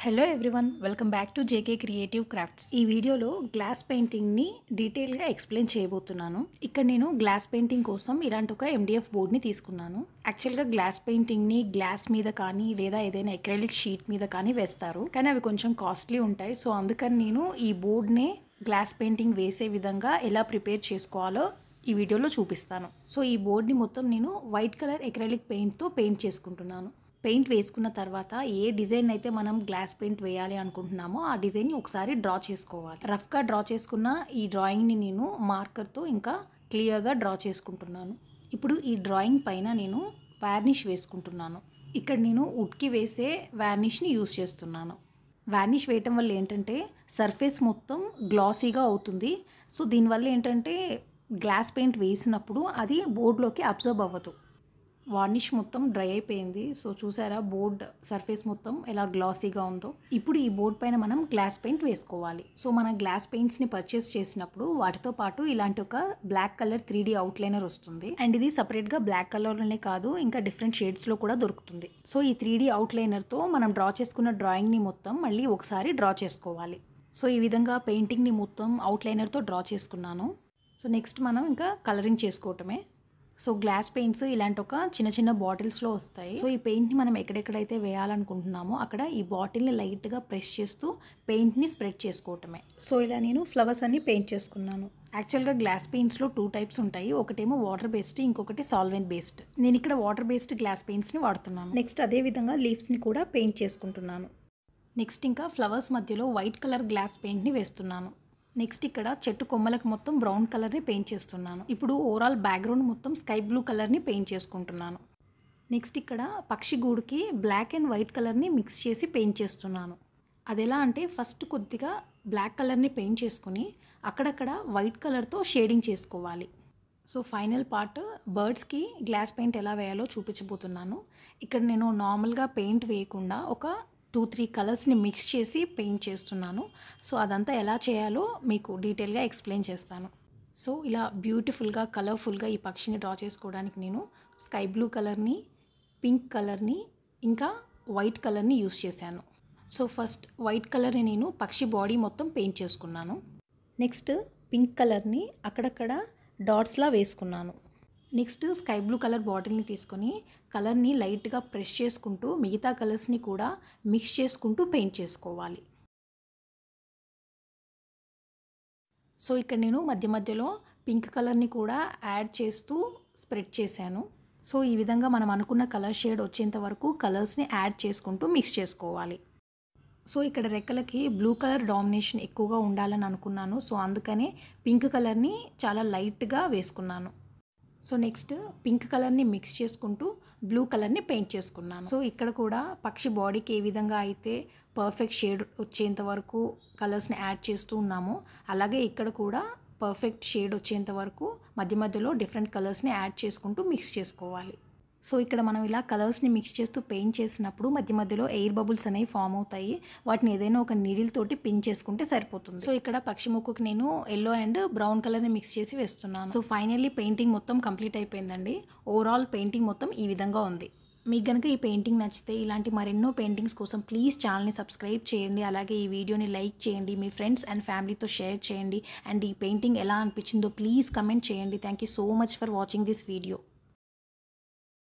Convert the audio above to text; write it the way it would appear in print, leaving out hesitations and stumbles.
Hello everyone, welcome back to JK creative crafts. ఈ వీడియోలో glass పెయింటింగ్ని డీటెయిల్గా ఎక్స్ప్లెయిన్ చేయబోతున్నాను. ఇక్కడ నేను గ్లాస్ పెయింటింగ్ కోసం ఇలాంటి ఒక MDF బోర్డ్ని తీసుకున్నాను. యాక్చువల్గా గ్లాస్ పెయింటింగ్ని గ్లాస్ మీద కానీ లేదా ఏదైనా ఎక్రైలిక్ షీట్ మీద కానీ వేస్తారు, కానీ అవి కొంచెం కాస్ట్లీ ఉంటాయి. సో అందుకని నేను ఈ బోర్డ్నే గ్లాస్ పెయింటింగ్ వేసే విధంగా ఎలా ప్రిపేర్ చేసుకోవాలో ఈ వీడియోలో చూపిస్తాను. సో ఈ బోర్డ్ని మొత్తం నేను వైట్ కలర్ ఎక్రైలిక్ పెయింట్తో పెయింట్ చేసుకుంటున్నాను. పెయింట్ వేసుకున్న తర్వాత ఏ డిజైన్ అయితే మనం గ్లాస్ పెయింట్ వేయాలి అనుకుంటున్నామో ఆ డిజైన్ని ఒకసారి డ్రా చేసుకోవాలి. రఫ్గా డ్రా చేసుకున్న ఈ డ్రాయింగ్ని నేను మార్కర్తో ఇంకా క్లియర్గా డ్రా చేసుకుంటున్నాను. ఇప్పుడు ఈ డ్రాయింగ్ పైన నేను వార్నిష్ వేసుకుంటున్నాను. ఇక్కడ నేను వుడ్కి వేసే వార్నిష్ని యూస్ చేస్తున్నాను. వార్నిష్ వేయటం వల్ల ఏంటంటే సర్ఫేస్ మొత్తం గ్లాసీగా అవుతుంది. సో దీనివల్ల ఏంటంటే గ్లాస్ పెయింట్ వేసినప్పుడు అది బోర్డ్లోకి అబ్జర్బ్ అవ్వదు. వార్నిష్ మొత్తం డ్రై అయిపోయింది. సో చూసారా బోర్డ్ సర్ఫేస్ మొత్తం ఎలా గ్లాసీగా ఉందో. ఇప్పుడు ఈ బోర్డ్ పైన మనం గ్లాస్ పెయింట్ వేసుకోవాలి. సో మన గ్లాస్ పెయింట్స్ని పర్చేస్ చేసినప్పుడు వాటితో పాటు ఇలాంటి ఒక బ్లాక్ కలర్ 3D అవుట్లైనర్ వస్తుంది. అండ్ ఇది సపరేట్గా బ్లాక్ కలర్లోనే కాదు, ఇంకా డిఫరెంట్ షేడ్స్లో కూడా దొరుకుతుంది. సో ఈ 3D అవుట్లైనర్తో మనం డ్రా చేసుకున్న డ్రాయింగ్ని మొత్తం మళ్ళీ ఒకసారి డ్రా చేసుకోవాలి. సో ఈ విధంగా పెయింటింగ్ని మొత్తం అవుట్లైనర్తో డ్రా చేసుకున్నాను. సో నెక్స్ట్ మనం ఇంకా కలరింగ్ చేసుకోవటమే. సో గ్లాస్ పెయింట్స్ ఇలాంటి ఒక చిన్న చిన్న బాటిల్స్లో వస్తాయి. సో ఈ పెయింట్ని మనం ఎక్కడెక్కడైతే వేయాలనుకుంటున్నామో అక్కడ ఈ బాటిల్ని లైట్గా ప్రెస్ చేస్తూ పెయింట్ని స్ప్రెడ్ చేసుకోవటమే. సో ఇలా నేను ఫ్లవర్స్ అన్ని పెయింట్ చేసుకున్నాను. యాక్చువల్గా గ్లాస్ పెయింట్స్లో 2 టైప్స్ ఉంటాయి. ఒకటేమో వాటర్ బేస్డ్, ఇంకొకటి సాల్వెంట్ బేస్డ్. నేను ఇక్కడ వాటర్ బేస్డ్ గ్లాస్ పెయింట్స్ని వాడుతున్నాను. నెక్స్ట్ అదే విధంగా లీవ్స్ని కూడా పెయింట్ చేసుకుంటున్నాను. నెక్స్ట్ ఇంకా ఫ్లవర్స్ మధ్యలో వైట్ కలర్ గ్లాస్ పెయింట్ని వేస్తున్నాను. నెక్స్ట్ ఇక్కడ చెట్టు కొమ్మలకు మొత్తం బ్రౌన్ కలర్ని పెయింట్ చేస్తున్నాను. ఇప్పుడు ఓవరాల్ బ్యాక్గ్రౌండ్ మొత్తం స్కై బ్లూ కలర్ని పెయింట్ చేసుకుంటున్నాను. నెక్స్ట్ ఇక్కడ పక్షి గూడుకి బ్లాక్ అండ్ వైట్ కలర్ని మిక్స్ చేసి పెయింట్ చేస్తున్నాను. అది ఎలా అంటే ఫస్ట్ కొద్దిగా బ్లాక్ కలర్ని పెయింట్ చేసుకుని అక్కడక్కడ వైట్ కలర్తో షేడింగ్ చేసుకోవాలి. సో ఫైనల్ పార్ట్ బర్డ్స్కి గ్లాస్ పెయింట్ ఎలా వేయాలో చూపించబోతున్నాను. ఇక్కడ నేను నార్మల్గా పెయింట్ వేయకుండా ఒక 2-3 కలర్స్ని మిక్స్ చేసి పెయింట్ చేస్తున్నాను. సో అదంతా ఎలా చేయాలో మీకు డీటెయిల్గా ఎక్స్ప్లెయిన్ చేస్తాను. సో ఇలా బ్యూటిఫుల్గా కలర్ఫుల్గా ఈ పక్షిని డ్రా చేసుకోవడానికి నేను స్కై బ్లూ కలర్ని, పింక్ కలర్ని ఇంకా వైట్ కలర్ని యూస్ చేశాను. సో ఫస్ట్ వైట్ కలర్ని నేను పక్షి బాడీ మొత్తం పెయింట్ చేసుకున్నాను. నెక్స్ట్ పింక్ కలర్ని అక్కడక్కడ డాట్స్లా వేసుకున్నాను. నెక్స్ట్ స్కై బ్లూ కలర్ బాటిల్ని తీసుకొని కలర్ని లైట్గా ప్రెస్ చేసుకుంటూ మిగతా కలర్స్ని కూడా మిక్స్ చేసుకుంటూ పెయింట్ చేసుకోవాలి. సో ఇక్కడ నేను మధ్య మధ్యలో పింక్ కలర్ని కూడా యాడ్ చేస్తూ స్ప్రెడ్ చేశాను. సో ఈ విధంగా మనం అనుకున్న కలర్ షేడ్ వచ్చేంత వరకు కలర్స్ని యాడ్ చేసుకుంటూ మిక్స్ చేసుకోవాలి. సో ఇక్కడ రెక్కలకి బ్లూ కలర్ డామినేషన్ ఎక్కువగా ఉండాలని అనుకున్నాను. సో అందుకనే పింక్ కలర్ని చాలా లైట్గా వేసుకున్నాను. సో నెక్స్ట్ పింక్ కలర్ని మిక్స్ చేసుకుంటూ బ్లూ కలర్ని పెయింట్ చేసుకున్నాను. సో ఇక్కడ కూడా పక్షి బాడీకి ఏ విధంగా అయితే పర్ఫెక్ట్ షేడ్ వచ్చేంత వరకు కలర్స్ని యాడ్ చేస్తూ ఉన్నామో అలాగే ఇక్కడ కూడా పర్ఫెక్ట్ షేడ్ వచ్చేంత వరకు మధ్య మధ్యలో డిఫరెంట్ కలర్స్ని యాడ్ చేసుకుంటూ మిక్స్ చేసుకోవాలి. సో ఇక్కడ మనం ఇలా కలర్స్ని మిక్స్ చేస్తూ పెయింట్ చేసినప్పుడు మధ్య మధ్యలో ఎయిర్ బబుల్స్ అనేవి ఫామ్ అవుతాయి. వాటిని ఏదైనా ఒక నీడిల్ తోటి పిన్ చేసుకుంటే సరిపోతుంది. సో ఇక్కడ పక్షి ముక్కుకి నేను ఎల్లో అండ్ బ్రౌన్ కలర్ని మిక్స్ చేసి వేస్తున్నాను. సో ఫైనల్లీ పెయింటింగ్ మొత్తం కంప్లీట్ అయిపోయిందండి. ఓవరాల్ పెయింటింగ్ మొత్తం ఈ విధంగా ఉంది. మీకు కనుక ఈ పెయింటింగ్ నచ్చితే ఇలాంటి మరెన్నో పెయింటింగ్స్ కోసం ప్లీజ్ ఛానల్ని సబ్స్క్రైబ్ చేయండి. అలాగే ఈ వీడియోని లైక్ చేయండి, మీ ఫ్రెండ్స్ అండ్ ఫ్యామిలీతో షేర్ చేయండి. అండ్ ఈ పెయింటింగ్ ఎలా అనిపించిందో ప్లీజ్ కమెంట్ చేయండి. Thank you so much for watching this video.